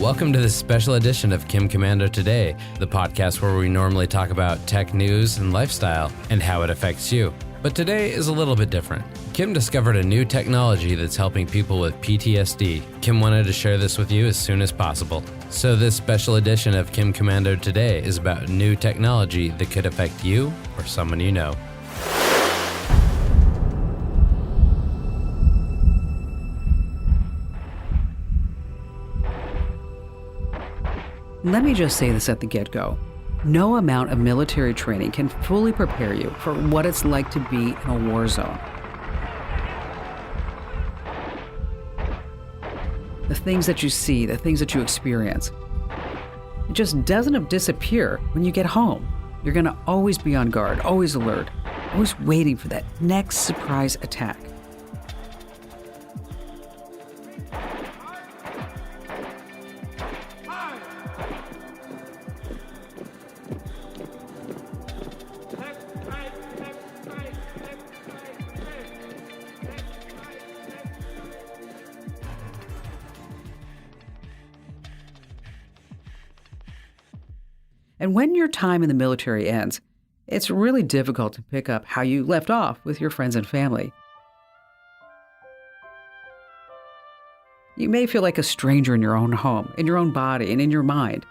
Welcome to this special edition of Komando Today, the podcast where we normally talk about tech news and lifestyle and how it affects you. But today is a little bit different. Kim discovered a new technology that's helping people with PTSD. Kim wanted to share this with you as soon as possible. So this special edition of Komando Today is about new technology that could affect you or someone you know. Let me just say this at the get-go. No amount of military training can fully prepare you for what it's like to be in a war zone. The things that you see, the things that you experience, it just doesn't disappear when you get home. You're going to always be on guard, always alert, always waiting for that next surprise attack. And when your time in the military ends, it's really difficult to pick up how you left off with your friends and family. You may feel like a stranger in your own home, in your own body, and in your mind.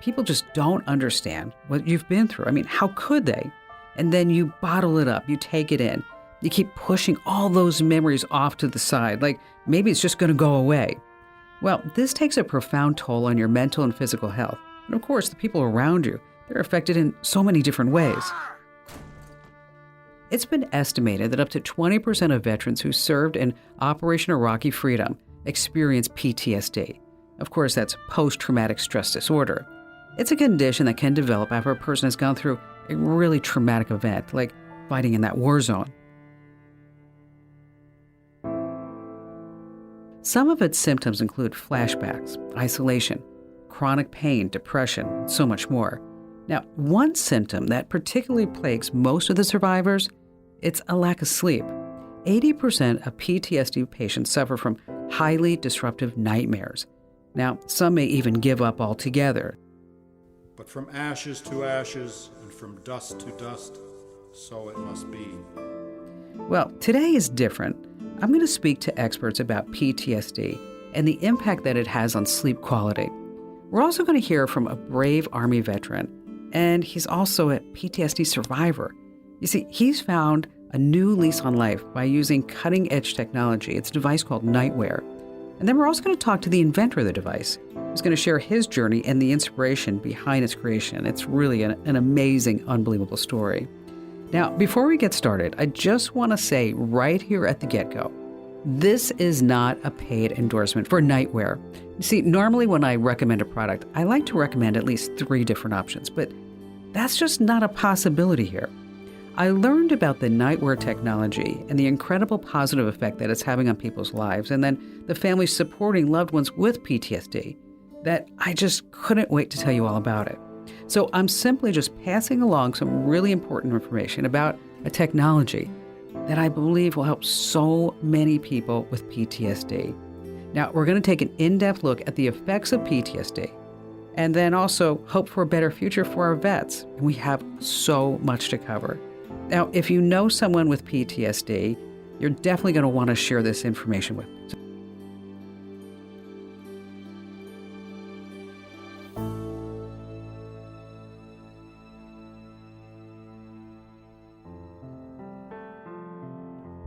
People just don't understand what you've been through. I mean, how could they? And then you bottle it up, you take it in. You keep pushing all those memories off to the side, like maybe it's just going to go away. Well, this takes a profound toll on your mental and physical health. And of course, the people around you, they're affected in so many different ways. It's been estimated that up to 20% of veterans who served in Operation Iraqi Freedom experience PTSD. Of course, that's post-traumatic stress disorder. It's a condition that can develop after a person has gone through a really traumatic event, like fighting in that war zone. Some of its symptoms include flashbacks, isolation, chronic pain, depression, and so much more. Now, one symptom that particularly plagues most of the survivors, it's a lack of sleep. 80% of PTSD patients suffer from highly disruptive nightmares. Now, some may even give up altogether. But from ashes to ashes and from dust to dust, so it must be. Well, today is different. I'm going to speak to experts about PTSD and the impact that it has on sleep quality. We're also going to hear from a brave Army veteran, and he's also a PTSD survivor. You see, he's found a new lease on life by using cutting-edge technology. It's a device called Nightwear. And then we're also going to talk to the inventor of the device. He's going to share his journey and the inspiration behind its creation. It's really an amazing, unbelievable story. Now, before we get started, I just want to say right here at the get-go, this is not a paid endorsement for Nightwear. You see, normally when I recommend a product, I like to recommend at least 3 different options, but that's just not a possibility here. I learned about the Nightwear technology and the incredible positive effect that it's having on people's lives, and then the families supporting loved ones with PTSD, that I just couldn't wait to tell you all about it. So I'm simply just passing along some really important information about a technology that I believe will help so many people with PTSD. Now, we're going to take an in-depth look at the effects of PTSD and then also hope for a better future for our vets. And we have so much to cover. Now, if you know someone with PTSD, you're definitely going to want to share this information with them.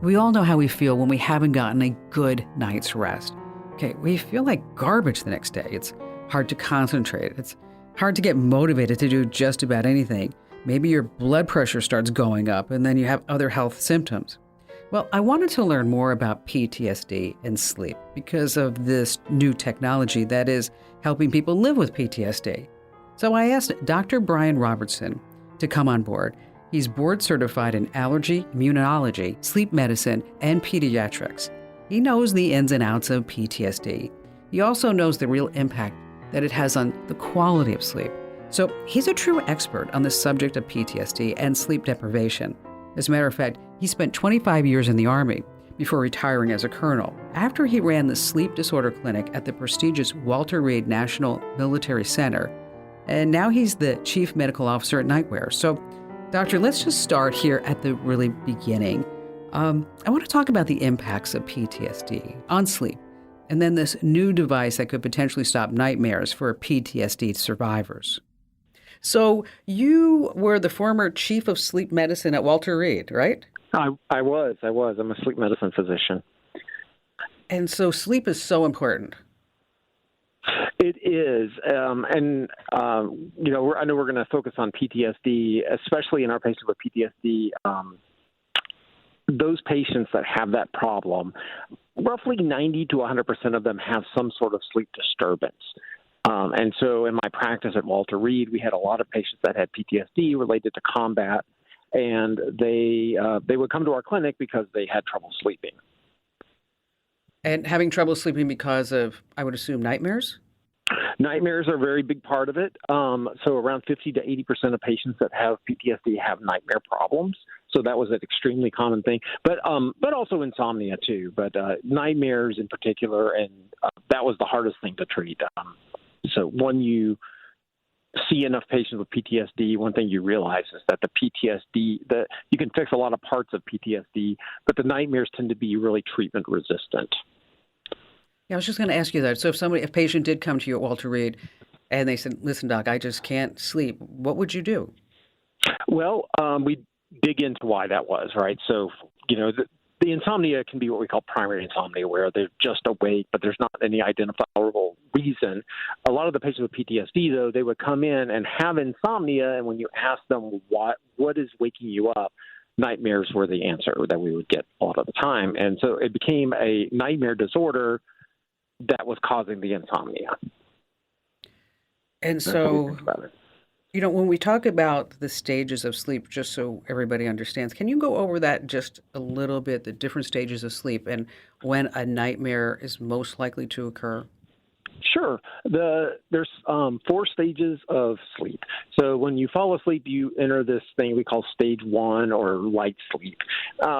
We all know how we feel when we haven't gotten a good night's rest. Okay, we feel like garbage the next day. It's hard to concentrate. It's hard to get motivated to do just about anything. Maybe your blood pressure starts going up and then you have other health symptoms. Well, I wanted to learn more about PTSD and sleep because of this new technology that is helping people live with PTSD. So I asked Dr. Brian Robertson to come on board. He's board certified in allergy, immunology, sleep medicine, and pediatrics. He knows the ins and outs of PTSD. He also knows the real impact that it has on the quality of sleep. So he's a true expert on the subject of PTSD and sleep deprivation. As a matter of fact, he spent 25 years in the Army, before retiring as a colonel. After he ran the sleep disorder clinic at the prestigious Walter Reed National Military Center, and now he's the chief medical officer at Nightwear. So, Doctor, let's just start here at the really beginning. I want to talk about the impacts of PTSD on sleep, and then this new device that could potentially stop nightmares for PTSD survivors. So you were the former chief of sleep medicine at Walter Reed, right? I was. I'm a sleep medicine physician. And so sleep is so important. It is. I know we're going to focus on PTSD, especially in our patients with PTSD. Those patients that have that problem, roughly 90 to 100% of them have some sort of sleep disturbance. And so in my practice at Walter Reed, we had a lot of patients that had PTSD related to combat, and they would come to our clinic because they had trouble sleeping. And having trouble sleeping because of, I would assume, nightmares? Nightmares are a very big part of it. So around 50 to 80% of patients that have PTSD have nightmare problems. So that was an extremely common thing. But also insomnia too. But nightmares in particular, and that was the hardest thing to treat. So when you see enough patients with PTSD, one thing you realize is that the PTSD, that you can fix a lot of parts of PTSD, but the nightmares tend to be really treatment resistant. Yeah, I was just going to ask you that. So if a patient did come to you at Walter Reed and they said, listen, doc, I just can't sleep, what would you do? Well, we dig into why that was, right? So, the insomnia can be what we call primary insomnia, where they're just awake, but there's not any identifiable reason. A lot of the patients with PTSD, though, they would come in and have insomnia, and when you ask them what is waking you up, nightmares were the answer that we would get a lot of the time. And so it became a nightmare disorder that was causing the insomnia. And so, when we talk about the stages of sleep, just so everybody understands, can you go over that just a little bit, the different stages of sleep and when a nightmare is most likely to occur? Sure. There's 4 stages of sleep. So when you fall asleep, you enter this thing we call stage 1 or light sleep.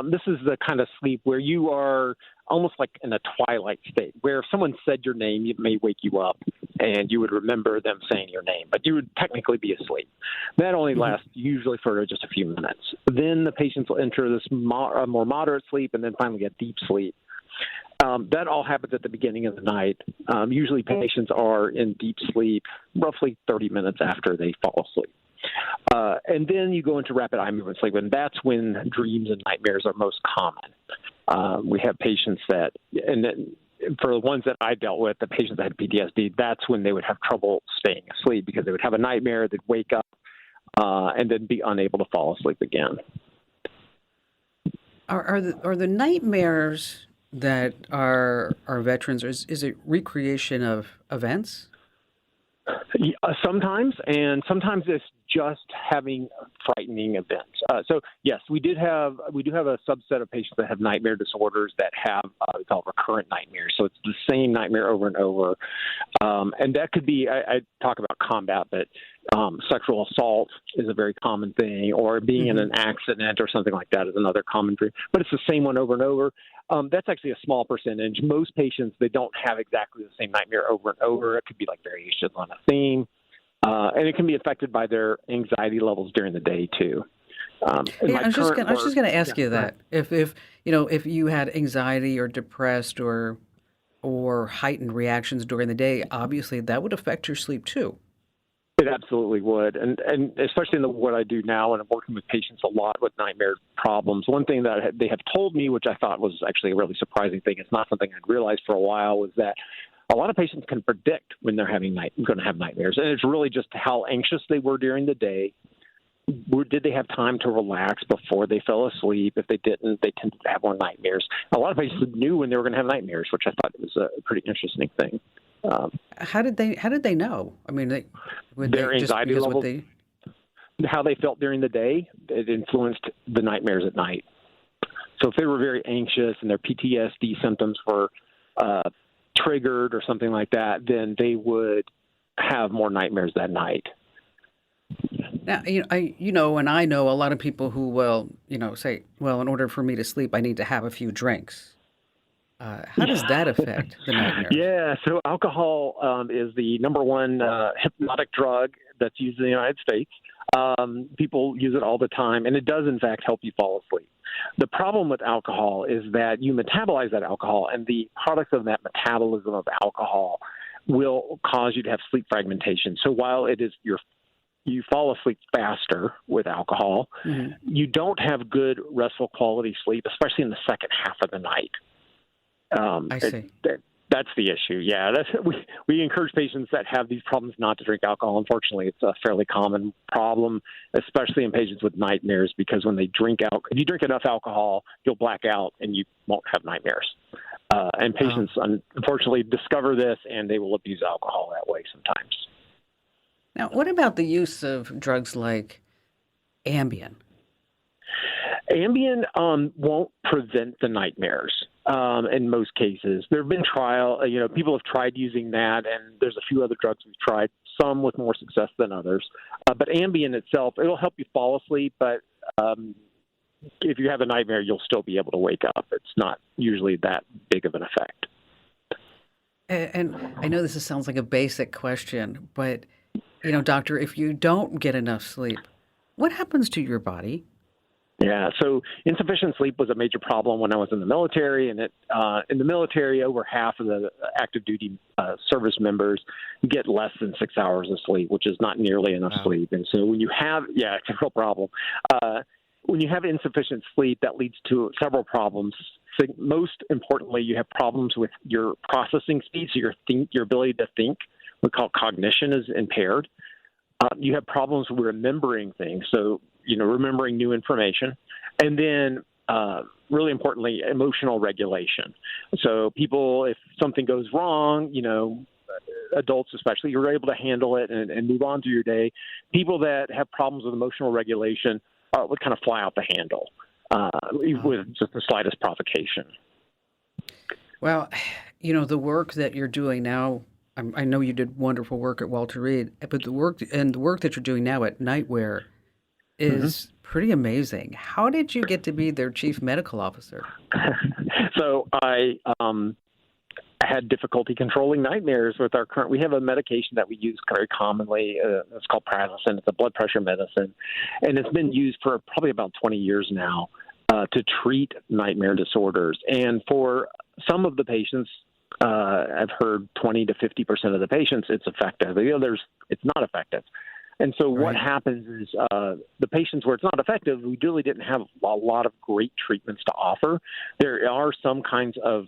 This is the kind of sleep where you are almost like in a twilight state, where if someone said your name, it may wake you up and you would remember them saying your name, but you would technically be asleep. That only lasts usually for just a few minutes. Then the patients will enter this more moderate sleep and then finally get deep sleep. That all happens at the beginning of the night. Usually patients are in deep sleep roughly 30 minutes after they fall asleep. And then you go into rapid eye movement sleep, and that's when dreams and nightmares are most common. We have patients that, and then for the ones that I dealt with, the patients that had PTSD, that's when they would have trouble staying asleep because they would have a nightmare, they'd wake up, and then be unable to fall asleep again. Are the nightmares that are veterans, is it recreation of events? Sometimes, and sometimes it's just having frightening events. So yes, we do have a subset of patients that have nightmare disorders that have we call recurrent nightmares. So it's the same nightmare over and over, and that could be. I talk about combat, but sexual assault is a very common thing, or being in an accident or something like that is another common dream. But it's the same one over and over. That's actually a small percentage. Most patients, they don't have exactly the same nightmare over and over. It could be like variations on a theme. And it can be affected by their anxiety levels during the day too. I was just going to ask you that. If you had anxiety or depressed or heightened reactions during the day, obviously that would affect your sleep too. It absolutely would. And especially in what I do now, and I'm working with patients a lot with nightmare problems, one thing that they have told me, which I thought was actually a really surprising thing, it's not something I'd realized for a while, was that a lot of patients can predict when they're going to have nightmares. And it's really just how anxious they were during the day. Did they have time to relax before they fell asleep? If they didn't, they tended to have more nightmares. A lot of patients knew when they were going to have nightmares, which I thought was a pretty interesting thing. How did they know? I mean, their anxiety levels, how they felt during the day, it influenced the nightmares at night. So if they were very anxious and their PTSD symptoms were triggered or something like that, then they would have more nightmares that night. Now, and I know a lot of people who will, say, well, in order for me to sleep, I need to have a few drinks. How does that affect the nightmares? Yeah, so alcohol is the number one hypnotic drug that's used in the United States. People use it all the time, and it does, in fact, help you fall asleep. The problem with alcohol is that you metabolize that alcohol, and the products of that metabolism of alcohol will cause you to have sleep fragmentation. So while it is you fall asleep faster with alcohol, you don't have good restful quality sleep, especially in the second half of the night. I see. That's the issue. Yeah, we encourage patients that have these problems not to drink alcohol. Unfortunately, it's a fairly common problem, especially in patients with nightmares, because when they if you drink enough alcohol, you'll black out and you won't have nightmares. And patients, unfortunately, discover this and they will abuse alcohol that way sometimes. Now, what about the use of drugs like Ambien? Ambien won't prevent the nightmares in most cases. There have been people have tried using that, and there's a few other drugs we've tried, some with more success than others. But Ambien itself, it'll help you fall asleep, but if you have a nightmare, you'll still be able to wake up. It's not usually that big of an effect. And I know this sounds like a basic question, but, doctor, if you don't get enough sleep, what happens to your body? Yeah, so insufficient sleep was a major problem when I was in the military, and in the military, over half of the active duty service members get less than 6 hours of sleep, which is not nearly enough sleep. And so when you have, it's a real problem. When you have insufficient sleep, that leads to several problems. So most importantly, you have problems with your processing speed, so your ability to think. We call cognition is impaired. You have problems with remembering things, so remembering new information, and then really importantly, emotional regulation. So people, if something goes wrong, adults especially, you're able to handle it and move on through your day. People that have problems with emotional regulation would kind of fly out the handle with just the slightest provocation. Well, the work that you're doing now, I know you did wonderful work at Walter Reed, but the work that you're doing now at Nightwear is pretty amazing. How did you get to be their chief medical officer? So I had difficulty controlling nightmares with we have a medication that we use very commonly. It's called Prazosin. It's a blood pressure medicine, and it's been used for probably about 20 years now to treat nightmare disorders. And for some of the patients, I've heard 20 to 50% of the patients, it's effective. It's not effective. And so what happens is the patients where it's not effective, we really didn't have a lot of great treatments to offer. There are some kinds of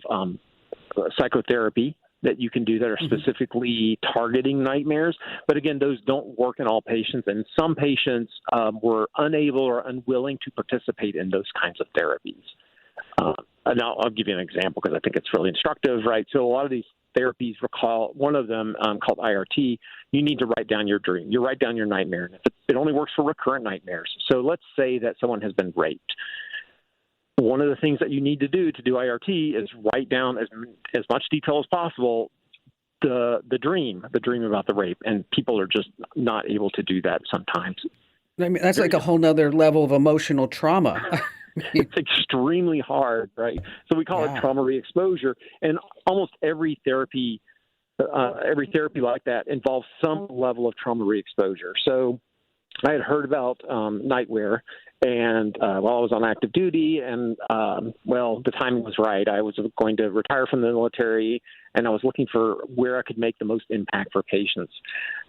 psychotherapy that you can do that are specifically targeting nightmares. But again, those don't work in all patients. And some patients were unable or unwilling to participate in those kinds of therapies. And I'll give you an example because I think it's really instructive, right? So a lot of these therapies one of them called IRT, you need to write down your dream. You write down your nightmare. And it only works for recurrent nightmares. So let's say that someone has been raped. One of the things that you need to do IRT is write down as much detail as possible the dream about the rape. And people are just not able to do that sometimes. I mean, that's like a whole nother level of emotional trauma. It's extremely hard, right? So we call it trauma re-exposure, and almost every therapy like that involves some level of trauma re-exposure. So I had heard about Nightwear, and while I was on active duty, and the timing was right. I was going to retire from the military, and I was looking for where I could make the most impact for patients,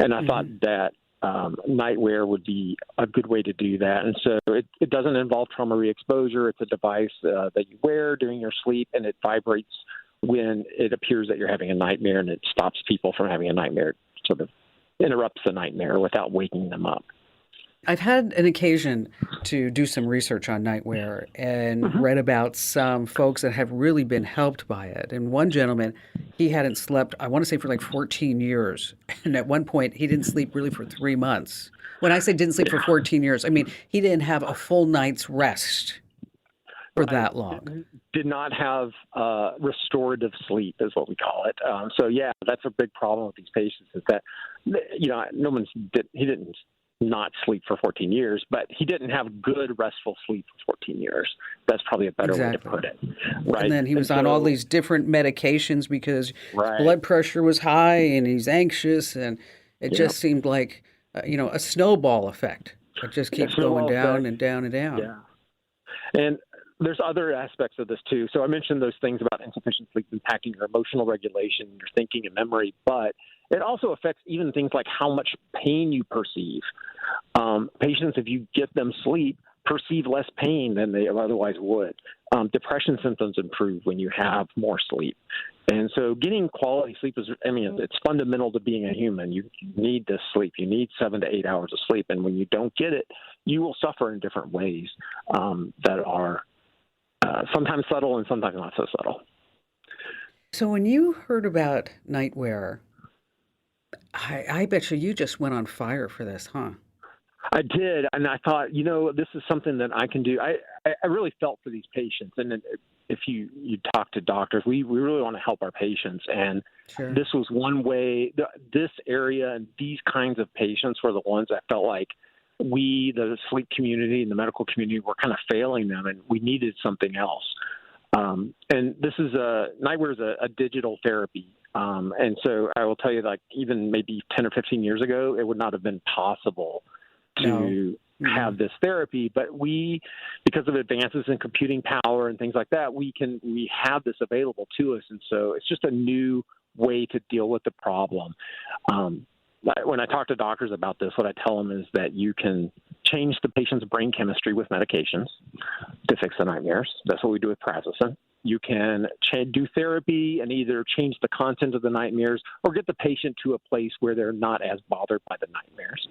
and I thought that Nightwear would be a good way to do that. And so it doesn't involve trauma re-exposure. It's a device that you wear during your sleep, and it vibrates when it appears that you're having a nightmare, and it stops people from having a nightmare, sort of interrupts the nightmare without waking them up. I've had an occasion to do some research on Nightwear and read about some folks that have really been helped by it. And one gentleman, he hadn't slept, I want to say, for like 14 years. And at one point, he didn't sleep really for 3 months. When I say didn't sleep for 14 years, I mean, he didn't have a full night's rest for that long. Did not have restorative sleep is what we call it. So, that's a big problem with these patients is that, he didn't not sleep for 14 years, but he didn't have good restful sleep for 14 years. That's probably a better way to put it. Right. And then he was on all these different medications because his Right. blood pressure was high and he's anxious, and it just seemed like a snowball effect. It just keeps going down and down and down. Yeah. And there's other aspects of this too. So I mentioned those things about insufficient sleep impacting your emotional regulation, your thinking and memory, but it also affects even things like how much pain you perceive. Patients, if you get them sleep, perceive less pain than they otherwise would. Depression symptoms improve when you have more sleep. And so getting quality sleep it's fundamental to being a human. You need this sleep. You need 7 to 8 hours of sleep. And when you don't get it, you will suffer in different ways that are sometimes subtle and sometimes not so subtle. So when you heard about nightwear, I bet you just went on fire for this, huh? I did, and I thought, this is something that I can do. I really felt for these patients, and then if you talk to doctors, we really want to help our patients, and this was one way. This area and these kinds of patients were the ones I felt like we, the sleep community and the medical community, were kind of failing them, and we needed something else. And this is nightwear is a digital therapy. And so I will tell you, like, even maybe 10 or 15 years ago, it would not have been possible to have this therapy. But because of advances in computing power and things like that, we have this available to us. And so it's just a new way to deal with the problem. When I talk to doctors about this, what I tell them is that you can change the patient's brain chemistry with medications to fix the nightmares. That's what we do with prazosin. You can do therapy and either change the content of the nightmares or get the patient to a place where they're not as bothered by the nightmares.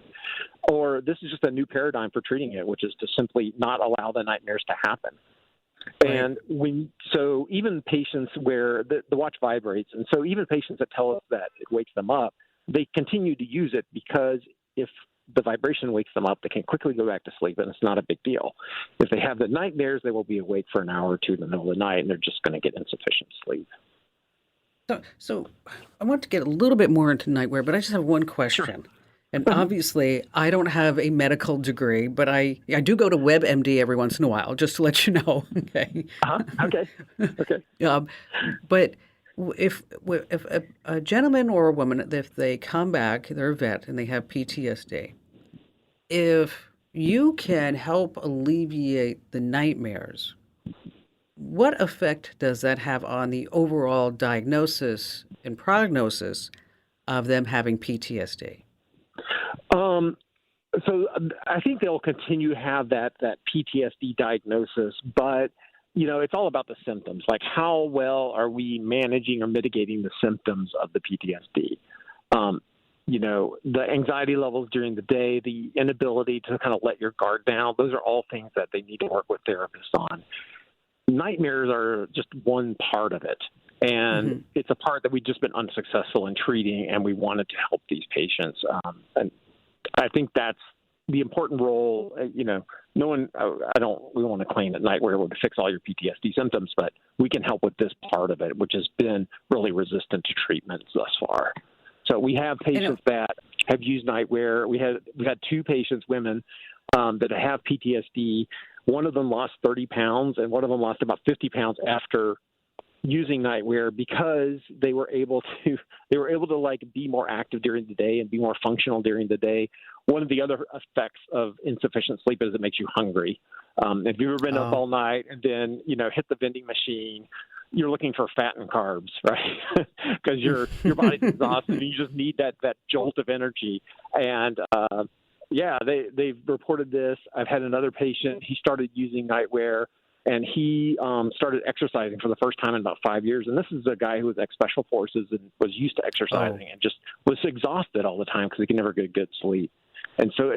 Or this is just a new paradigm for treating it, which is to simply not allow the nightmares to happen. Right. And so even patients where the watch vibrates, and so even patients that tell us that it wakes them up, they continue to use it because if the vibration wakes them up, they can quickly go back to sleep, and it's not a big deal. If they have the nightmares, they will be awake for an hour or two in the middle of the night, and they're just going to get insufficient sleep. So I want to get a little bit more into nightwear, but I just have one question. Sure. And obviously, I don't have a medical degree, but I do go to WebMD every once in a while, just to let you know. Okay. Okay. Okay. But if a gentleman or a woman, if they come back, they're a vet and they have PTSD, if you can help alleviate the nightmares, what effect does that have on the overall diagnosis and prognosis of them having PTSD? So I think they'll continue to have that PTSD diagnosis, but it's all about the symptoms. Like, how well are we managing or mitigating the symptoms of the PTSD? The anxiety levels during the day, the inability to kind of let your guard down, those are all things that they need to work with therapists on. Nightmares are just one part of it. And it's a part that we've just been unsuccessful in treating, and we wanted to help these patients. And I think that's the important role. We don't want to claim that nightwear would fix all your PTSD symptoms, but we can help with this part of it, which has been really resistant to treatments thus far. So we have patients that have used nightwear. We had 2 patients, women, that have PTSD. One of them lost 30 pounds, and one of them lost about 50 pounds after using nightwear because they were able to like be more active during the day and be more functional during the day. One of the other effects of insufficient sleep is it makes you hungry. If you've ever been up all night and then hit the vending machine, you're looking for fat and carbs, right? Because your body's exhausted and you just need that jolt of energy. And they've reported this. I've had another patient. He started using nightwear. And he started exercising for the first time in about 5 years. And this is a guy who was ex-special forces and was used to exercising and just was exhausted all the time because he could never get good sleep. And so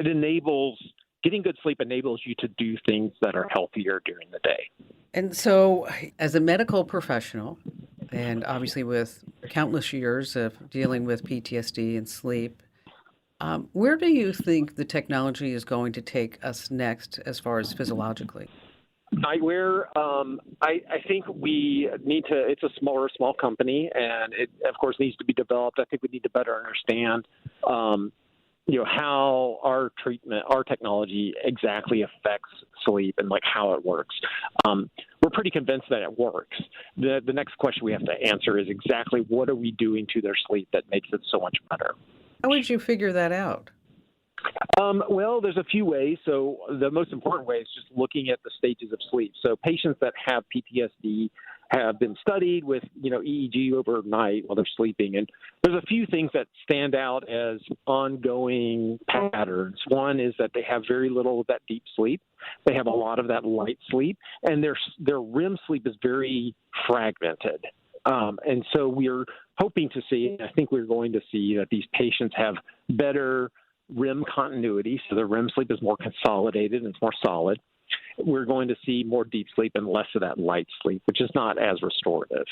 getting good sleep enables you to do things that are healthier during the day. And so as a medical professional, and obviously with countless years of dealing with PTSD and sleep, where do you think the technology is going to take us next as far as physiologically? Nightwear, I think we need to, it's a small company, and it, of course, needs to be developed. I think we need to better understand how our treatment, our technology exactly affects sleep and like how it works. We're pretty convinced that it works. The next question we have to answer is exactly what are we doing to their sleep that makes it so much better? How would you figure that out? Well, there's a few ways. So the most important way is just looking at the stages of sleep. So patients that have PTSD have been studied with, EEG overnight while they're sleeping. And there's a few things that stand out as ongoing patterns. One is that they have very little of that deep sleep. They have a lot of that light sleep, and their REM sleep is very fragmented. And so we're hoping to see, I think we're going to see that these patients have better REM continuity, so the REM sleep is more consolidated and it's more solid. We're going to see more deep sleep and less of that light sleep, which is not as restorative.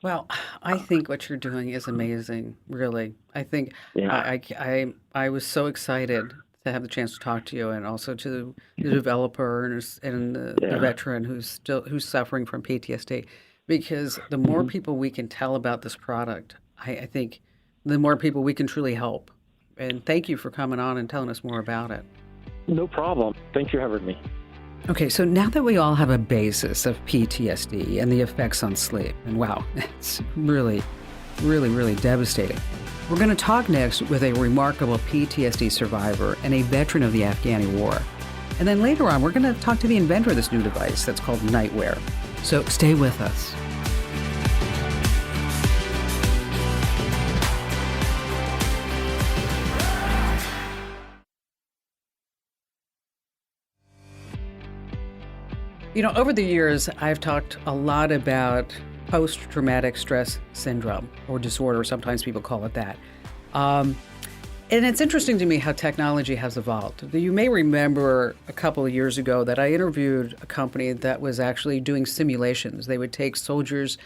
Well, I think what you're doing is amazing, really. I think I was so excited to have the chance to talk to you, and also to the developer and the veteran who's suffering from PTSD, because the more people we can tell about this product, I think the more people we can truly help. And thank you for coming on and telling us more about it. No problem. Thanks for having me. Okay, so now that we all have a basis of PTSD and the effects on sleep, and wow, it's really, really, really devastating. We're going to talk next with a remarkable PTSD survivor and a veteran of the Afghani war. And then later on, we're going to talk to the inventor of this new device that's called Nightwear. So stay with us. Over the years, I've talked a lot about post-traumatic stress syndrome or disorder. Sometimes people call it that. And it's interesting to me how technology has evolved. You may remember a couple of years ago that I interviewed a company that was actually doing simulations. They would take soldiers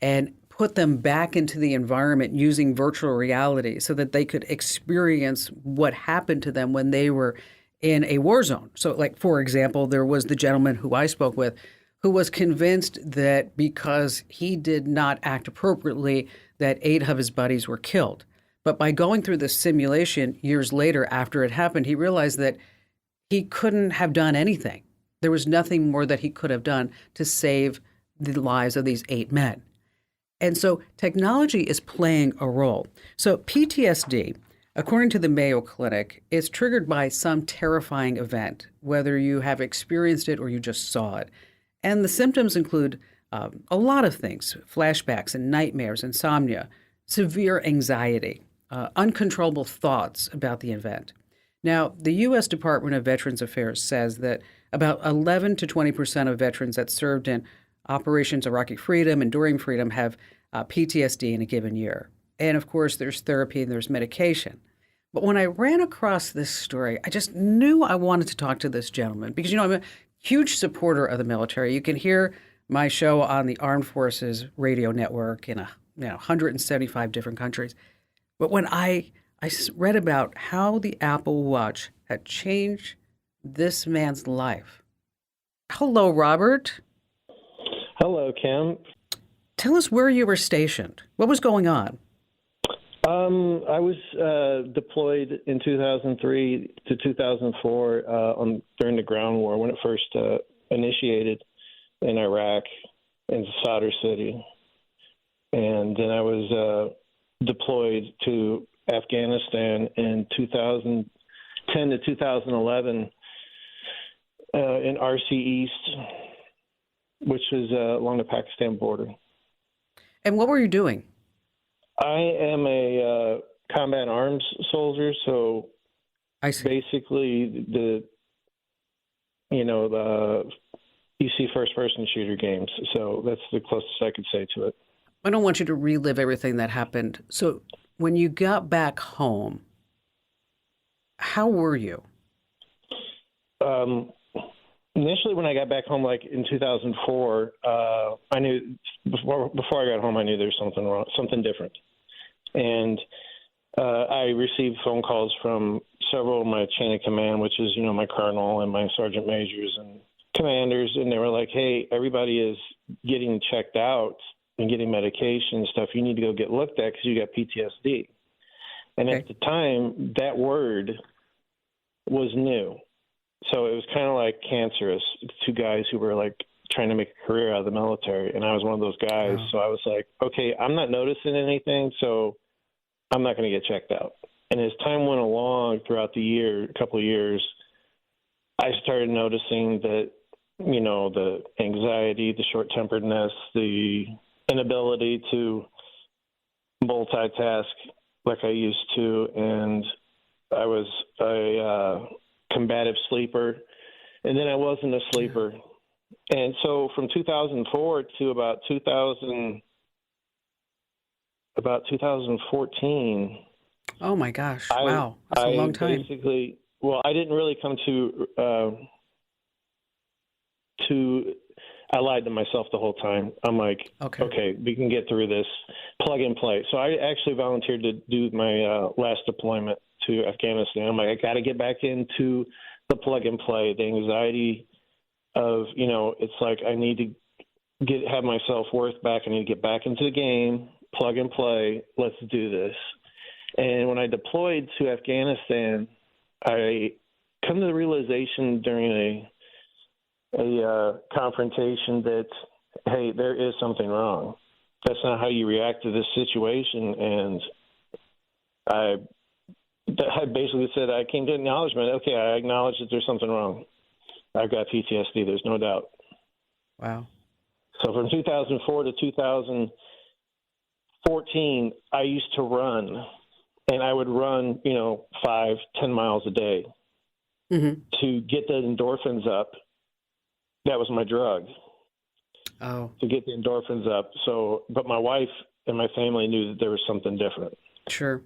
and put them back into the environment using virtual reality so that they could experience what happened to them when they were in a war zone. So, like, for example, there was the gentleman who I spoke with who was convinced that because he did not act appropriately, that 8 of his buddies were killed. But by going through this simulation years later after it happened, he realized that he couldn't have done anything. There was nothing more that he could have done to save the lives of these 8 men. And so technology is playing a role. So PTSD, according to the Mayo Clinic, is triggered by some terrifying event, whether you have experienced it or you just saw it. And the symptoms include a lot of things: flashbacks and nightmares, insomnia, severe anxiety, uncontrollable thoughts about the event. Now, the U.S. Department of Veterans Affairs says that about 11 to 20% of veterans that served in Operations Iraqi Freedom, Enduring Freedom, have PTSD in a given year. And of course, there's therapy and there's medication. But when I ran across this story, I just knew I wanted to talk to this gentleman because, I'm a huge supporter of the military. You can hear my show on the Armed Forces Radio Network in 175 different countries. But when I read about how the Apple Watch had changed this man's life. Hello, Robert. Hello, Kim. Tell us where you were stationed. What was going on? I was deployed in 2003 to 2004 during the ground war when it first initiated in Iraq, in Sadr City. And then I was deployed to Afghanistan in 2010 to 2011 in RC East, which is along the Pakistan border. And what were you doing? I am a combat arms soldier, so I see. Basically you see first-person shooter games, so that's the closest I could say to it. I don't want you to relive everything that happened. So when you got back home, how were you? Initially, when I got back home, like in 2004, I knew before I got home, I knew there was something wrong, something different. And I received phone calls from several of my chain of command, which is, my colonel and my sergeant majors and commanders. And they were like, hey, everybody is getting checked out and getting medication and stuff. You need to go get looked at because you got PTSD. And Okay. at the time, that word was new. So it was kind of like cancerous to guys who were like trying to make a career out of the military. And I was one of those guys. Wow. So I was like, okay, I'm not noticing anything, so I'm not going to get checked out. And as time went along throughout the year, a couple of years, I started noticing that, you know, the anxiety, the short-temperedness, the inability to multitask like I used to, and I was a combative sleeper, and then I wasn't a sleeper. And so from 2004 to about 2014, Oh my gosh! Wow, that's a long time. Basically, well, I didn't really come to. I lied to myself the whole time. I'm like, okay, we can get through this. Plug and play. So I actually volunteered to do my last deployment to Afghanistan. I'm like, I got to get back into the plug and play. The anxiety of, you know, it's like I need to have my self-worth back. I need to get back into the game, plug and play. Let's do this. And when I deployed to Afghanistan, I come to the realization during a confrontation that, hey, there is something wrong. That's not how you react to this situation. And I basically said, I came to acknowledgement. Okay, I acknowledge that there's something wrong. I've got PTSD. There's no doubt. Wow. So from 2004 to 2014, I used to run. And I would run, 5-10 miles a day to get the endorphins up. That was my drug. Oh. To get the endorphins up. So, but my wife and my family knew that there was something different. Sure.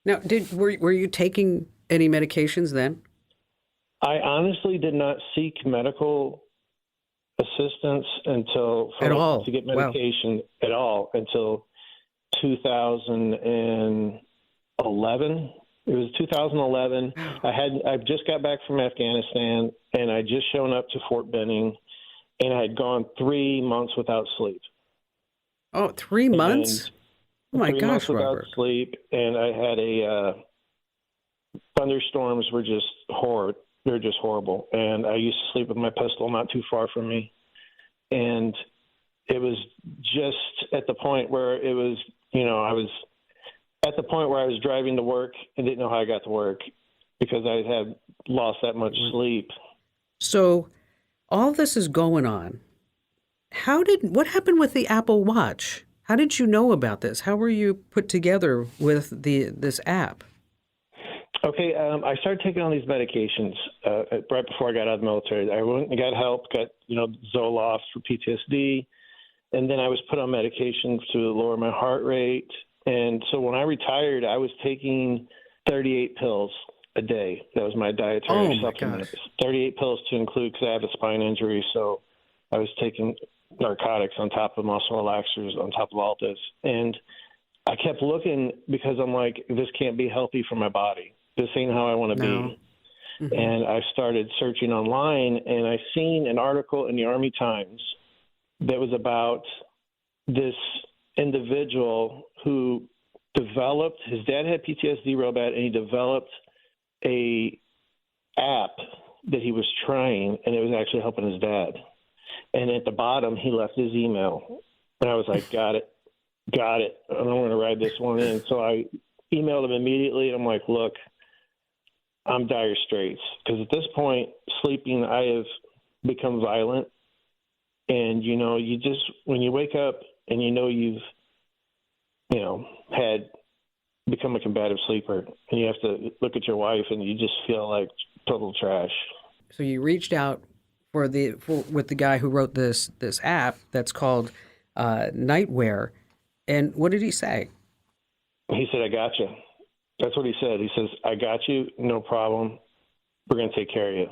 Now, were you taking any medications then? I honestly did not seek medical assistance to get medication at all until 2011. It was 2011. I just got back from Afghanistan, and I just shown up to Fort Benning, and I had gone 3 months without sleep. Oh, 3 months? Oh my gosh, without Robert. sleep, and I had thunderstorms were just horrid. They were just horrible, and I used to sleep with my pistol not too far from me, and it was just at the point where it was, I was at the point where I was driving to work and didn't know how I got to work because I had lost that much sleep. So all this is going on. What happened with the Apple Watch? How did you know about this? How were you put together with this app? Okay, I started taking all these medications right before I got out of the military. I went and got help, got Zoloft for PTSD, and then I was put on medication to lower my heart rate. And so when I retired, I was taking 38 pills a day. That was my dietary supplement. 38 pills to include, because I have a spine injury, so I was taking narcotics on top of muscle relaxers on top of all this. And I kept looking because I'm like, this can't be healthy for my body. This ain't how I want to be. Mm-hmm. And I started searching online, and I seen an article in the Army Times that was about this individual who developed, his dad had PTSD real bad, and he developed a app that he was trying, and it was actually helping his dad. And at the bottom, he left his email. And I was like, got it. I'm going to write this one in. So I emailed him immediately, and I'm like, look, I'm dire straits. Because at this point, sleeping, I have become violent. And, you just, when you wake up and you've, had become a combative sleeper, and you have to look at your wife and you just feel like total trash. So you reached out with the guy who wrote this app that's called Nightwear. And what did he say? He said, I got you. That's what he said. He says, I got you. No problem. We're going to take care of you.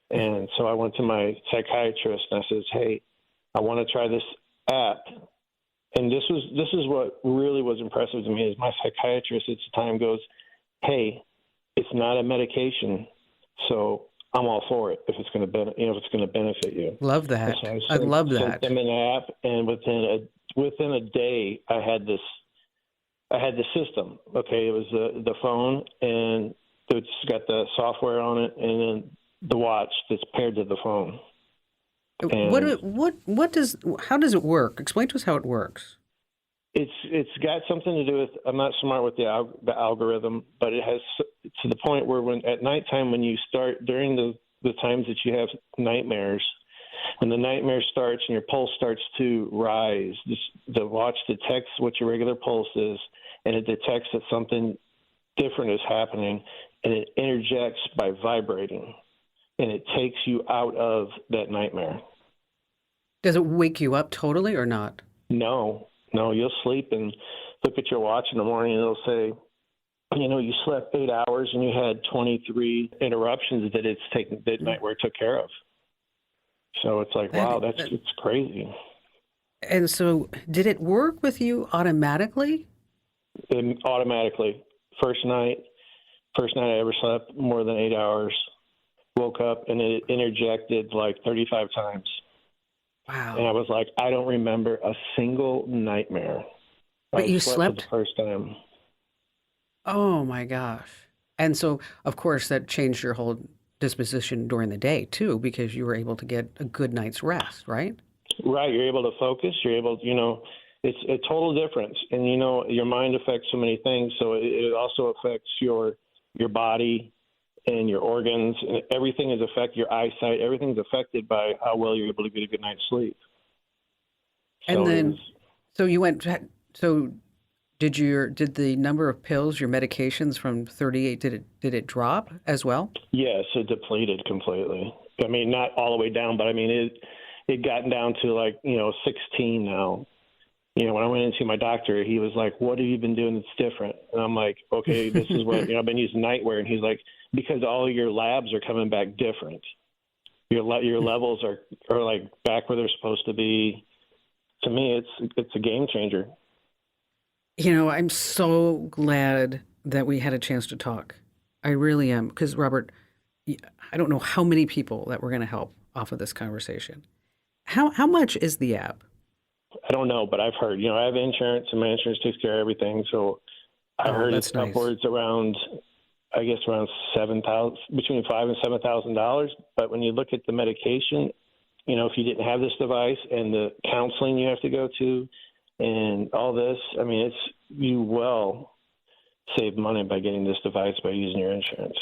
And so I went to my psychiatrist and I says, hey, I want to try this app. And this is what really was impressive to me is my psychiatrist at the time goes, hey, it's not a medication, so I'm all for it if it's going to if it's going to benefit you. Love that. So I love that. Sent them an app, and within a day, I had this I had the system. Okay, it was the phone, and it's got the software on it, and then the watch that's paired to the phone. How does it work? Explain to us how it works. It's got something to do with, I'm not smart with the algorithm, but it has to the point where at nighttime, when you start, during the times that you have nightmares, when the nightmare starts and your pulse starts to rise, the watch detects what your regular pulse is, and it detects that something different is happening, and it interjects by vibrating, and it takes you out of that nightmare. Does it wake you up totally or not? No, you'll sleep and look at your watch in the morning, and it'll say, you slept 8 hours and you had 23 interruptions that nightmare took care of. So it's like, wow, it's crazy. And so did it work with you automatically? Automatically. First night I ever slept more than 8 hours, woke up, and it interjected like 35 times. Wow. And I was like, I don't remember a single nightmare. But you slept? For the first time. Oh, my gosh. And so, of course, that changed your whole disposition during the day, too, because you were able to get a good night's rest, right? Right. You're able to focus. You're able to, it's a total difference. And, your mind affects so many things. So it also affects your body and your organs, and everything is affected, your eyesight, everything's affected by how well you're able to get a good night's sleep. And then, did the number of pills, your medications from 38, did it drop as well? Yes, it depleted completely. I mean, not all the way down, but I mean, it gotten down to 16 now. When I went into my doctor, he was like, what have you been doing that's different? And I'm like, okay, this is what, I've been using nightwear. And he's like, because all your labs are coming back different. Your levels are like back where they're supposed to be. To me, it's a game changer. I'm so glad that we had a chance to talk. I really am. Because, Robert, I don't know how many people that we're going to help off of this conversation. How much is the app? I don't know, but I've heard, I have insurance, and my insurance takes care of everything. So I heard it's nice. Upwards around $7,000, between $5,000 and $7,000. But when you look at the medication, if you didn't have this device and the counseling you have to go to and all this, I mean, you well save money by getting this device by using your insurance.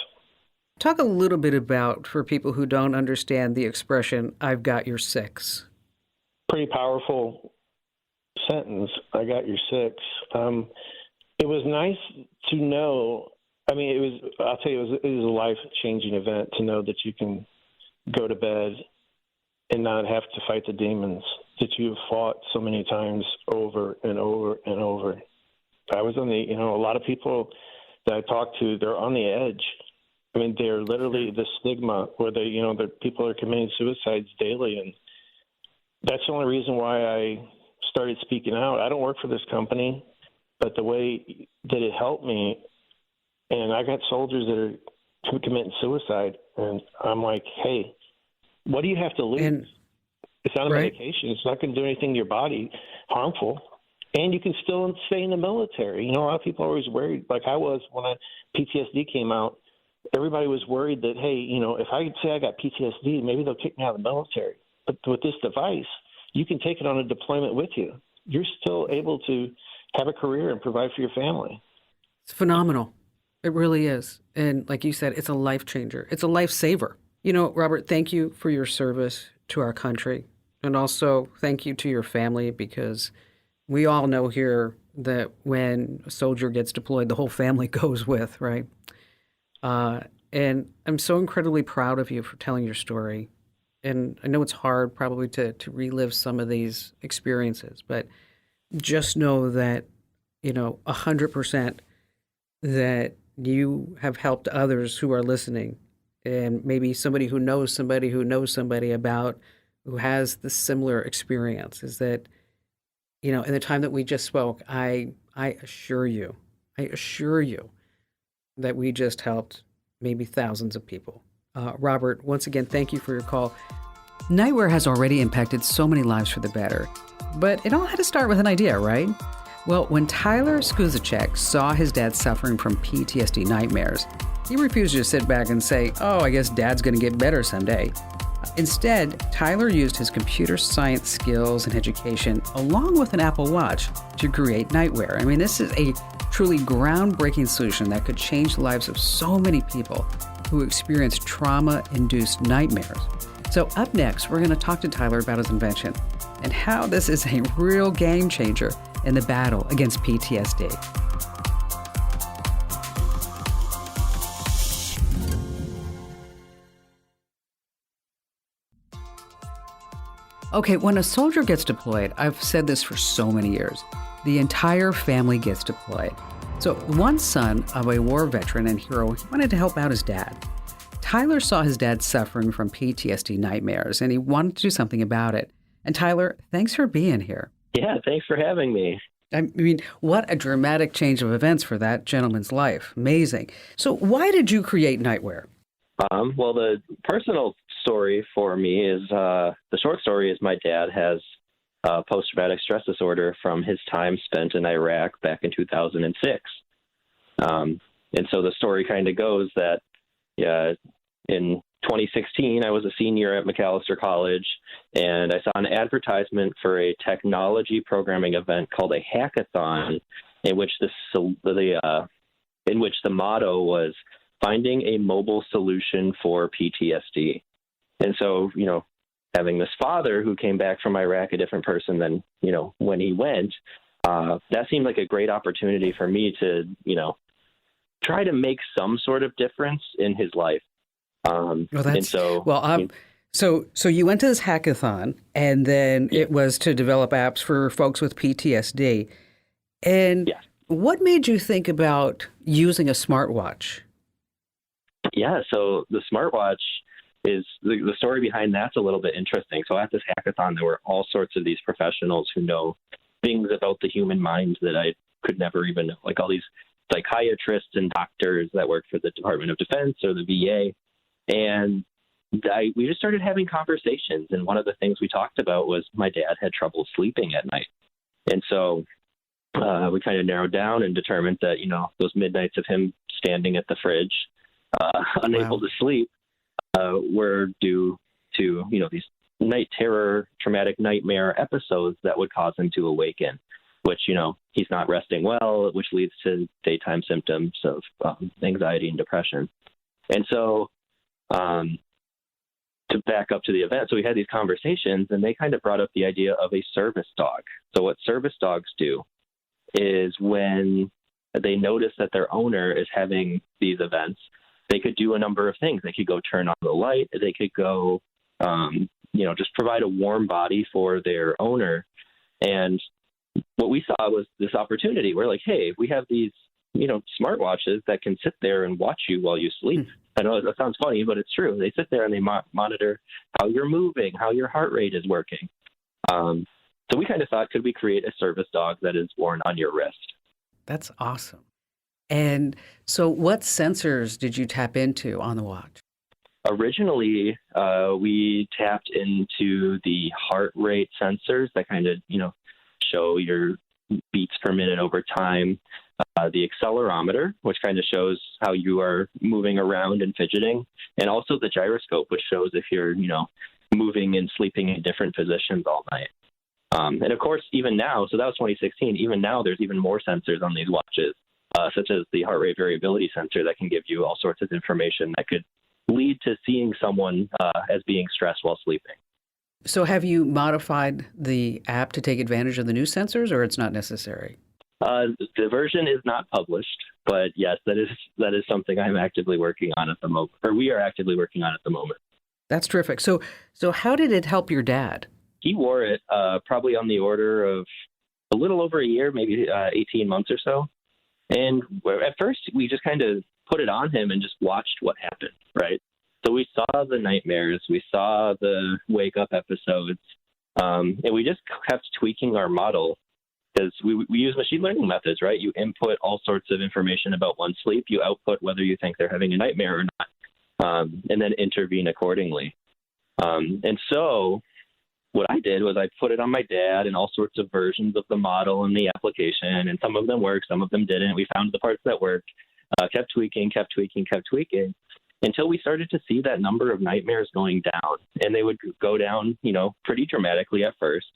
Talk a little bit about, for people who don't understand the expression, I've got your six. Pretty powerful sentence. I got your six. It was nice to know. I mean, I'll tell you, it was a life-changing event to know that you can go to bed and not have to fight the demons that you've fought so many times over and over and over. I was on a lot of people that I talked to, they're on the edge. I mean, they're literally the stigma where the people are committing suicides daily. And that's the only reason why I started speaking out. I don't work for this company, but the way that it helped me, and I got soldiers that are committing suicide, and I'm like, hey, what do you have to lose? It's not a medication. It's not going to do anything to your body harmful. And you can still stay in the military. A lot of people are always worried, like I was when PTSD came out. Everybody was worried that, hey, if I could say I got PTSD, maybe they'll kick me out of the military. But with this device, you can take it on a deployment with you. You're still able to have a career and provide for your family. It's phenomenal. It really is. And like you said, it's a life changer. It's a lifesaver. Robert, thank you for your service to our country. And also thank you to your family, because we all know here that when a soldier gets deployed, the whole family goes with, right? And I'm so incredibly proud of you for telling your story. And I know it's hard probably to relive some of these experiences, but just know that, 100% that you have helped others who are listening, and maybe somebody who knows somebody about who has the similar experience. Is that, in the time that we just spoke, I assure you that we just helped maybe thousands of people. Robert, once again, thank you for your call. Nightwear has already impacted so many lives for the better, but it all had to start with an idea, right? Well, when Tyler Skuzicek saw his dad suffering from PTSD nightmares, he refused to sit back and say, "Oh, I guess Dad's going to get better someday." Instead, Tyler used his computer science skills and education, along with an Apple Watch, to create Nightwear. I mean, this is a truly groundbreaking solution that could change the lives of so many people who experience trauma-induced nightmares. So up next, we're going to talk to Tyler about his invention and how this is a real game changer in the battle against PTSD. Okay, when a soldier gets deployed, I've said this for so many years, the entire family gets deployed. So one son of a war veteran and hero wanted to help out his dad. Tyler saw his dad suffering from PTSD nightmares, and he wanted to do something about it. And Tyler, thanks for being here. Yeah, thanks for having me. I mean, what a dramatic change of events for that gentleman's life. Amazing. So why did you create Nightwear? Well, the personal story for me is, the short story is my dad has post-traumatic stress disorder from his time spent in Iraq back in 2006. And so the story kind of goes that in 2016, I was a senior at McAllister College, and I saw an advertisement for a technology programming event called a hackathon, in which the motto was finding a mobile solution for PTSD. And so, having this father who came back from Iraq, a different person than, when he went, that seemed like a great opportunity for me to, try to make some sort of difference in his life. So you went to this hackathon, and then it was to develop apps for folks with PTSD. And what made you think about using a smartwatch? Yeah, so the smartwatch is the story behind that's a little bit interesting. So at this hackathon, there were all sorts of these professionals who know things about the human mind that I could never even know, like all these psychiatrists and doctors that work for the Department of Defense or the VA. And we just started having conversations. And one of the things we talked about was my dad had trouble sleeping at night. And so we kind of narrowed down and determined that, those midnights of him standing at the fridge, unable to sleep, were due to, these night terror, traumatic nightmare episodes that would cause him to awaken, which, he's not resting well, which leads to daytime symptoms of anxiety and depression. And so to back up to the event, so we had these conversations, and they kind of brought up the idea of a service dog. So what service dogs do is when they notice that their owner is having these events, they could do a number of things. They could go turn on the light. They could go, just provide a warm body for their owner. And what we saw was this opportunity. We're like, hey, we have these, smartwatches that can sit there and watch you while you sleep. I know that sounds funny, but it's true. They sit there and they monitor how you're moving, how your heart rate is working. So we kind of thought, could we create a service dog that is worn on your wrist? That's awesome. And so what sensors did you tap into on the watch? Originally, we tapped into the heart rate sensors that kind of, show your beats per minute over time. The accelerometer, which kind of shows how you are moving around and fidgeting. And also the gyroscope, which shows if you're, moving and sleeping in different positions all night. And of course, even now, so that was 2016, even now there's even more sensors on these watches. Such as the heart rate variability sensor that can give you all sorts of information that could lead to seeing someone as being stressed while sleeping. So have you modified the app to take advantage of the new sensors, or it's not necessary? The version is not published, but yes, that is something I'm actively working on at the moment, or we are actively working on at the moment. That's terrific. So how did it help your dad? He wore it probably on the order of a little over a year, maybe 18 months or so. And at first, we just kind of put it on him and just watched what happened, right? So we saw the nightmares, we saw the wake-up episodes, and we just kept tweaking our model because we use machine learning methods, right? You input all sorts of information about one's sleep, you output whether you think they're having a nightmare or not, and then intervene accordingly. And so what I did was I put it on my dad and all sorts of versions of the model and the application, and some of them worked, some of them didn't. We found the parts that worked, kept tweaking until we started to see that number of nightmares going down, and they would go down, pretty dramatically at first.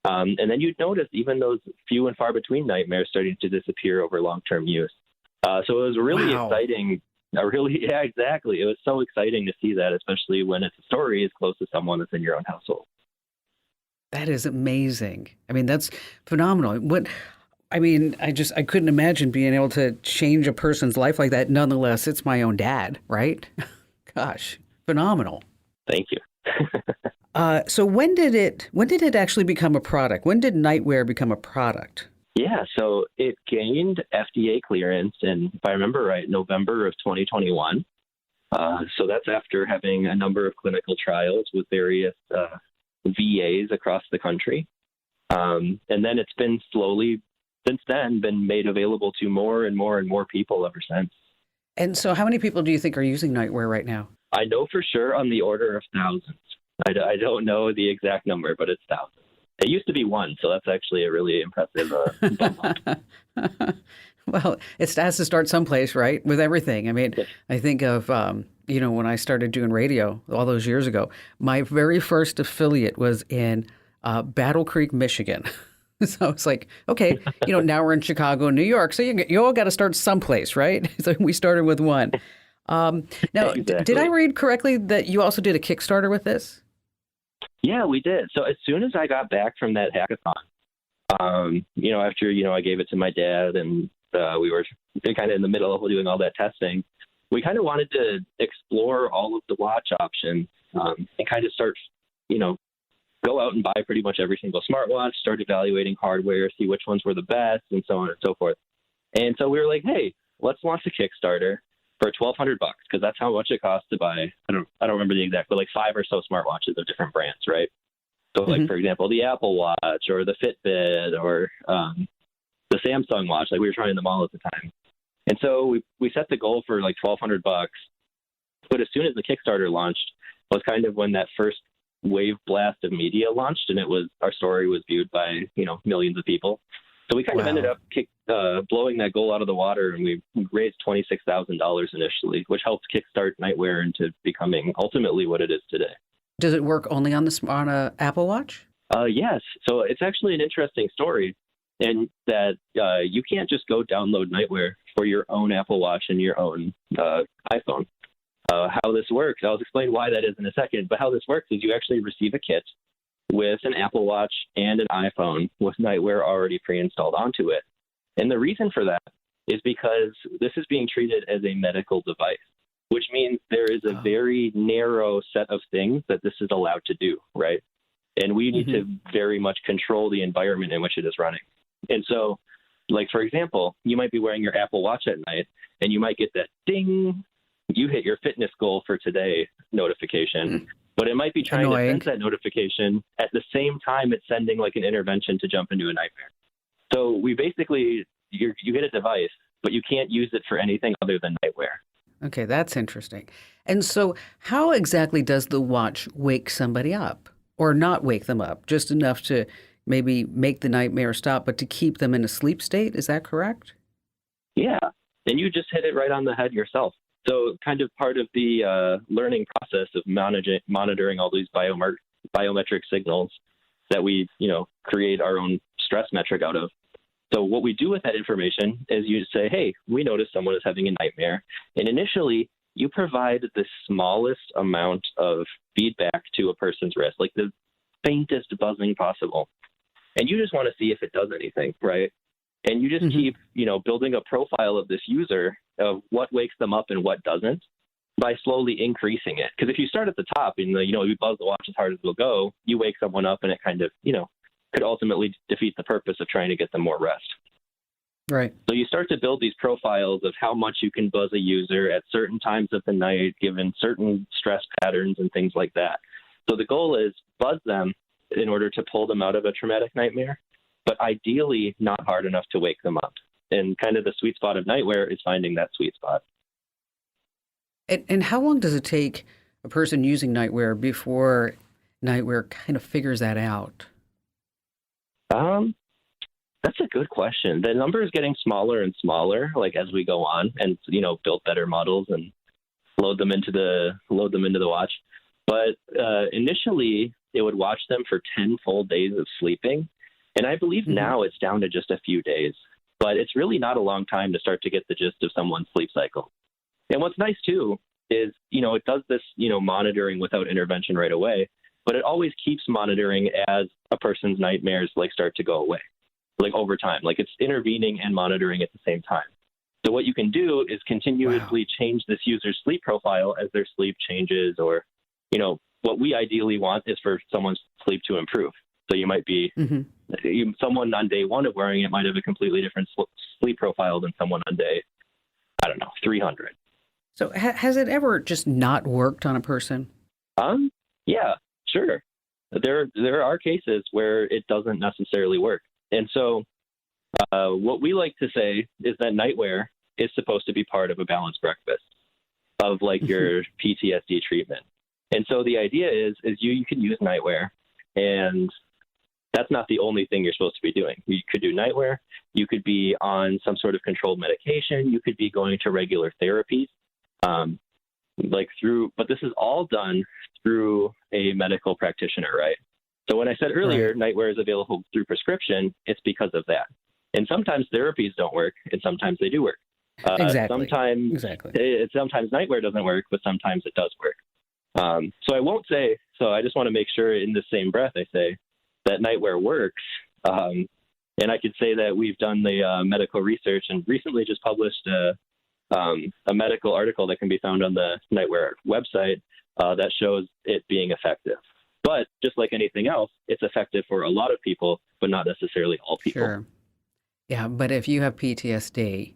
And then you'd notice even those few and far between nightmares starting to disappear over long-term use. So it was really exciting. Yeah, exactly. It was so exciting to see that, especially when it's a story as close to someone that's in your own household. That is amazing. I mean, that's phenomenal. I couldn't imagine being able to change a person's life like that. Nonetheless, it's my own dad, right? Gosh, phenomenal. Thank you. So when did it actually become a product? When did nightwear become a product? Yeah, so it gained FDA clearance in, if I remember right, November of 2021. So that's after having a number of clinical trials with various VAs across the country. And then it's been slowly, since then, been made available to more and more and more people ever since. And so how many people do you think are using nightwear right now? I know for sure on the order of thousands. I don't know the exact number, but it's thousands. It used to be one, so that's actually a really impressive bump up. Well, it has to start someplace, right? With everything. I mean, I think of, when I started doing radio all those years ago, my very first affiliate was in Battle Creek, Michigan. So it's like, okay, now we're in Chicago, New York. So you all got to start someplace, right? So we started with one. Now, Exactly. Did I read correctly that you also did a Kickstarter with this? Yeah, we did. So as soon as I got back from that hackathon, after, I gave it to my dad and we were kind of in the middle of doing all that testing, we kind of wanted to explore all of the watch options and kind of start, go out and buy pretty much every single smartwatch, start evaluating hardware, see which ones were the best, and so on and so forth. And so we were like, hey, let's launch a Kickstarter for $1,200 because that's how much it costs to buy. I don't remember the exact, but like 5 or so smartwatches of different brands, right? So like, for example, the Apple Watch or the Fitbit or the Samsung Watch, like we were trying them all at the time. And so we set the goal for like $1,200. But as soon as the Kickstarter launched was kind of when that first wave blast of media launched, and our story was viewed by, millions of people. So we kind of ended up blowing that goal out of the water, and we raised $26,000 initially, which helped kickstart Nightwear into becoming ultimately what it is today. Does it work only on a Apple Watch? Yes. So it's actually an interesting story, in that you can't just go download Nightwear for your own Apple Watch and your own iPhone. How this works, I'll explain why that is in a second, but how this works is you actually receive a kit with an Apple Watch and an iPhone with Nightwear already pre-installed onto it. And the reason for that is because this is being treated as a medical device, which means there is a very narrow set of things that this is allowed to do, right? And we need to very much control the environment in which it is running. And so, like, for example, you might be wearing your Apple Watch at night, and you might get that ding, you hit your fitness goal for today notification. But it might be trying to send that notification at the same time it's sending like an intervention to jump into a nightmare. So we basically, you get a device, but you can't use it for anything other than Nightwear. Okay, that's interesting. And so how exactly does the watch wake somebody up, or not wake them up, just enough to maybe make the nightmare stop, but to keep them in a sleep state? Is that correct? Yeah, and you just hit it right on the head yourself. So kind of part of the learning process of monitoring all these biometric signals that we, create our own stress metric out of. So what we do with that information is you say, hey, we noticed someone is having a nightmare. And initially, you provide the smallest amount of feedback to a person's wrist, like the faintest buzzing possible. And you just want to see if it does anything, right? And you just keep, building a profile of this user of what wakes them up and what doesn't by slowly increasing it. Because if you start at the top and, you buzz the watch as hard as it'll go, you wake someone up and it kind of, could ultimately defeat the purpose of trying to get them more rest. Right. So you start to build these profiles of how much you can buzz a user at certain times of the night, given certain stress patterns and things like that. So the goal is buzz them in order to pull them out of a traumatic nightmare, but ideally not hard enough to wake them up. And kind of the sweet spot of Nightwear is finding that sweet spot. And how long does it take a person using Nightwear before Nightwear kind of figures that out? That's a good question. The number is getting smaller and smaller, like as we go on, and build better models and load them into the watch. But initially, it would watch them for 10 full days of sleeping, and I believe now it's down to just a few days. But it's really not a long time to start to get the gist of someone's sleep cycle. And what's nice too is it does this monitoring without intervention right away, but it always keeps monitoring as a person's nightmares start to go away. Over time, it's intervening and monitoring at the same time. So what you can do is continuously change this user's sleep profile as their sleep changes, or, what we ideally want is for someone's sleep to improve. So you might be, someone on day 1 of wearing it might have a completely different sleep profile than someone on day, 300. So has it ever just not worked on a person? Yeah, sure. There are cases where it doesn't necessarily work. And so what we like to say is that nightwear is supposed to be part of a balanced breakfast of your PTSD treatment. And so the idea is you can use nightwear, and that's not the only thing you're supposed to be doing. You could do nightwear. You could be on some sort of controlled medication. You could be going to regular therapies, but this is all done through a medical practitioner, right? So when I said earlier, nightwear is available through prescription, it's because of that. And sometimes therapies don't work, and sometimes they do work. Exactly. Sometimes nightwear doesn't work, but sometimes it does work. So I won't say, so I just want to make sure in the same breath I say that nightwear works. And I could say that we've done the medical research and recently just published a medical article that can be found on the nightwear website that shows it being effective. But just like anything else, it's effective for a lot of people, but not necessarily all people. Sure. Yeah, but if you have PTSD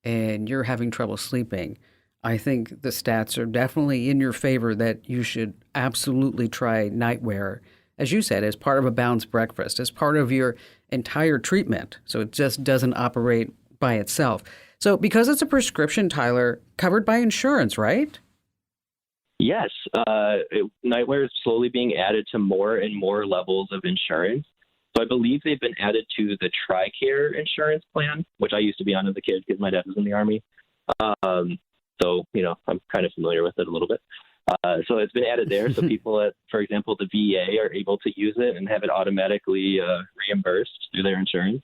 and you're having trouble sleeping, I think the stats are definitely in your favor that you should absolutely try nightwear, as you said, as part of a balanced breakfast, as part of your entire treatment. So it just doesn't operate by itself. So because it's a prescription, Tyler, covered by insurance, right? Yes. Nightwear is slowly being added to more and more levels of insurance. So I believe they've been added to the TRICARE insurance plan, which I used to be on as a kid because my dad was in the Army. So, I'm kind of familiar with it a little bit. So it's been added there. So people at, for example, the VA are able to use it and have it automatically reimbursed through their insurance.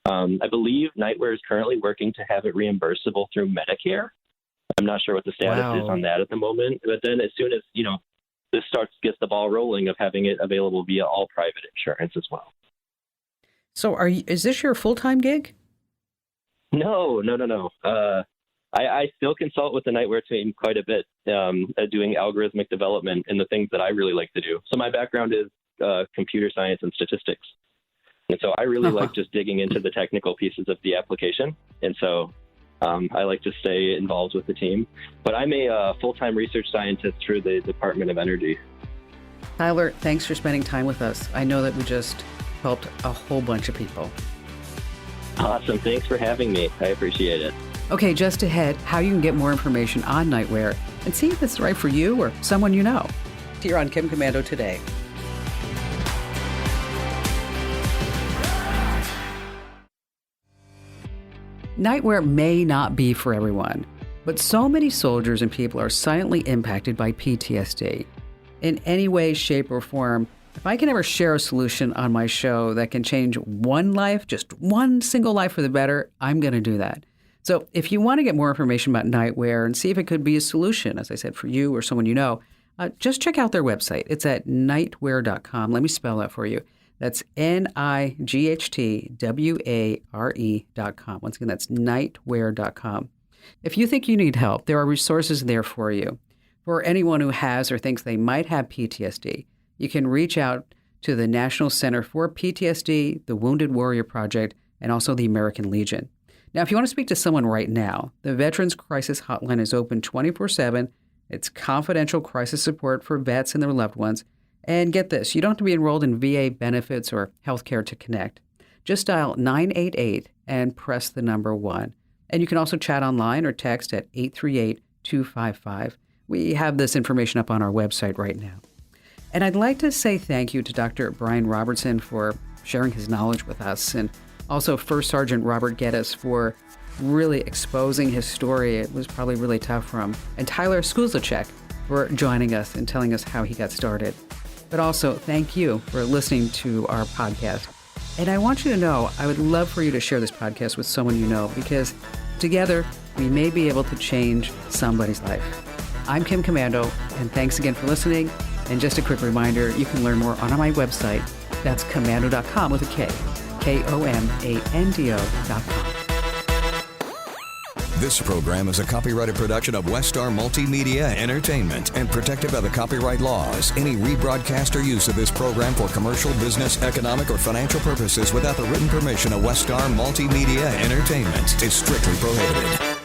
I believe Nightwear is currently working to have it reimbursable through Medicare. I'm not sure what the status is on that at the moment. But then as soon as, this gets the ball rolling of having it available via all private insurance as well. So is this your full-time gig? No. I still consult with the Nightwear team quite a bit, doing algorithmic development and the things that I really like to do. So my background is computer science and statistics. And so I really like just digging into the technical pieces of the application. And so I like to stay involved with the team. But I'm a full-time research scientist through the Department of Energy. Tyler, thanks for spending time with us. I know that we just helped a whole bunch of people. Awesome. Thanks for having me. I appreciate it. Okay, just ahead, how you can get more information on nightwear and see if it's right for you or someone you know. Here on Kim Komando Today. Nightwear may not be for everyone, but so many soldiers and people are silently impacted by PTSD. In any way, shape, or form, if I can ever share a solution on my show that can change one life, just one single life for the better, I'm going to do that. So if you want to get more information about nightwear and see if it could be a solution, as I said, for you or someone you know, just check out their website. It's at nightwear.com. Let me spell that for you. That's NIGHTWARE.com. Once again, that's nightwear.com. If you think you need help, there are resources there for you. For anyone who has or thinks they might have PTSD, you can reach out to the National Center for PTSD, the Wounded Warrior Project, and also the American Legion. Now, if you want to speak to someone right now, the Veterans Crisis Hotline is open 24/7. It's confidential crisis support for vets and their loved ones. And get this, you don't have to be enrolled in VA benefits or healthcare to connect. Just dial 988 and press the number 1. And you can also chat online or text at 838-255. We have this information up on our website right now. And I'd like to say thank you to Dr. Brian Robertson for sharing his knowledge with us, and also First Sergeant Robert Geddes for really exposing his story. It was probably really tough for him. And Tyler Skuzlacek for joining us and telling us how he got started. But also, thank you for listening to our podcast. And I want you to know, I would love for you to share this podcast with someone you know, because together we may be able to change somebody's life. I'm Kim Komando, and thanks again for listening. And just a quick reminder, you can learn more on my website. That's komando.com with a K, Komando.com. This program is a copyrighted production of Westar Multimedia Entertainment and protected by the copyright laws. Any rebroadcast or use of this program for commercial, business, economic, or financial purposes without the written permission of Westar Multimedia Entertainment is strictly prohibited.